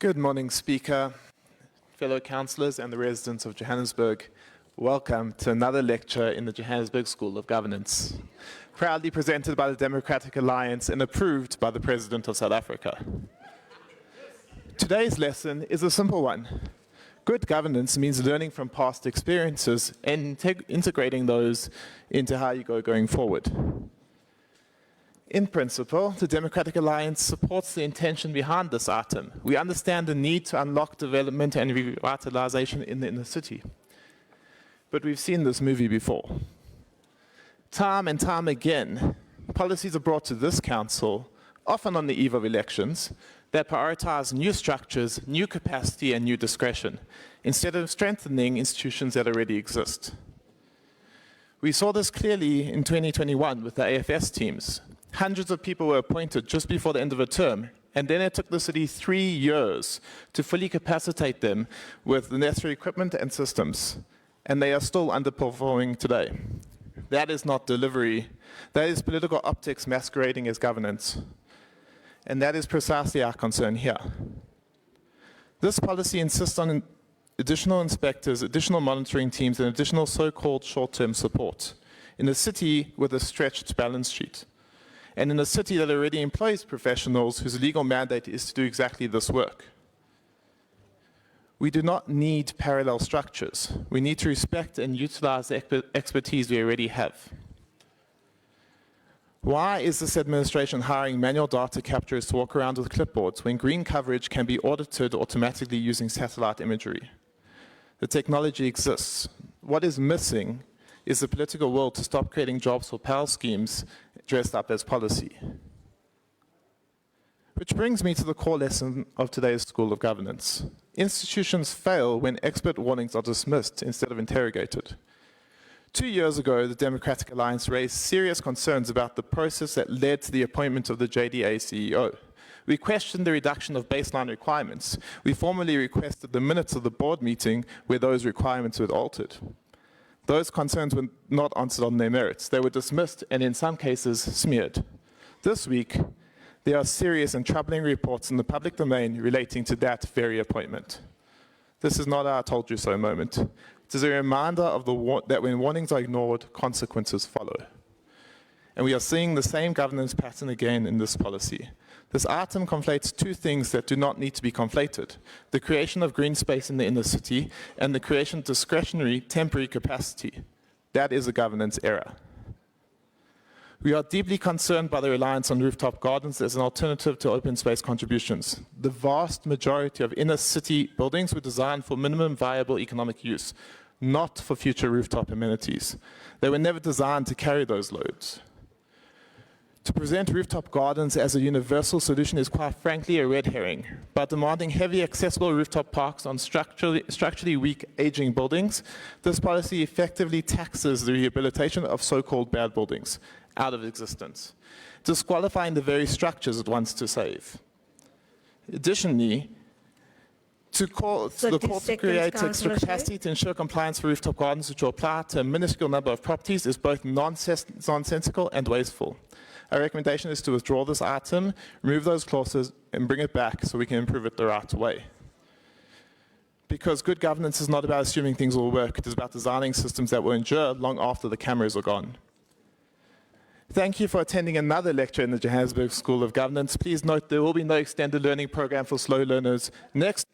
Good morning, Speaker, fellow councillors and the residents of Johannesburg. Welcome to another lecture in the Johannesburg School of Governance, proudly presented by the Democratic Alliance and approved by the President of South Africa. Today's lesson is a simple one. Good governance means learning from past experiences and integrating those into how you go going forward. In principle, the Democratic Alliance supports the intention behind this item. We understand the need to unlock development and revitalisation in the inner city. But we've seen this movie before. Time and time again, policies are brought to this council, often on the eve of elections, that prioritise new structures, new capacity and new discretion, instead of strengthening institutions that already exist. We saw this clearly in 2021 with the AFS teams. Hundreds of people were appointed just before the end of a term, and then it took the city 3 years to fully capacitate them with the necessary equipment and systems, and they are still underperforming today. That is not delivery. That is political optics masquerading as governance. And that is precisely our concern here. This policy insists on additional inspectors, additional monitoring teams, and additional so-called short-term support in a city with a stretched balance sheet, and in a city that already employs professionals whose legal mandate is to do exactly this work. We do not need parallel structures. We need to respect and utilize the expertise we already have. Why is this administration hiring manual data capturers to walk around with clipboards when green coverage can be audited automatically using satellite imagery? The technology exists. What is missing is the political will to stop creating jobs for PAL schemes dressed up as policy. Which brings me to the core lesson of today's School of Governance. Institutions fail when expert warnings are dismissed instead of interrogated. 2 years ago, the Democratic Alliance raised serious concerns about the process that led to the appointment of the JDA CEO. We questioned the reduction of baseline requirements. We formally requested the minutes of the board meeting where those requirements were altered. Those concerns were not answered on their merits. They were dismissed and in some cases smeared. This week, there are serious and troubling reports in the public domain relating to that very appointment. This is not a "I told you so" moment. It is a reminder of that when warnings are ignored, consequences follow. And we are seeing the same governance pattern again in this policy. This item conflates two things that do not need to be conflated: the creation of green space in the inner city and the creation of discretionary temporary capacity. That is a governance error. We are deeply concerned by the reliance on rooftop gardens as an alternative to open space contributions. The vast majority of inner city buildings were designed for minimum viable economic use, not for future rooftop amenities. They were never designed to carry those loads. To present rooftop gardens as a universal solution is quite frankly a red herring. By demanding heavy accessible rooftop parks on structurally weak aging buildings, this policy effectively taxes the rehabilitation of so-called bad buildings out of existence, disqualifying the very structures it wants to save. Additionally, the court to create extra capacity to ensure compliance for rooftop gardens which will apply to a minuscule number of properties is both nonsensical and wasteful. Our recommendation is to withdraw this item, remove those clauses, and bring it back so we can improve it the right way. Because good governance is not about assuming things will work, it is about designing systems that will endure long after the cameras are gone. Thank you for attending another lecture in the Johannesburg School of Governance. Please note there will be no extended learning program for slow learners. Next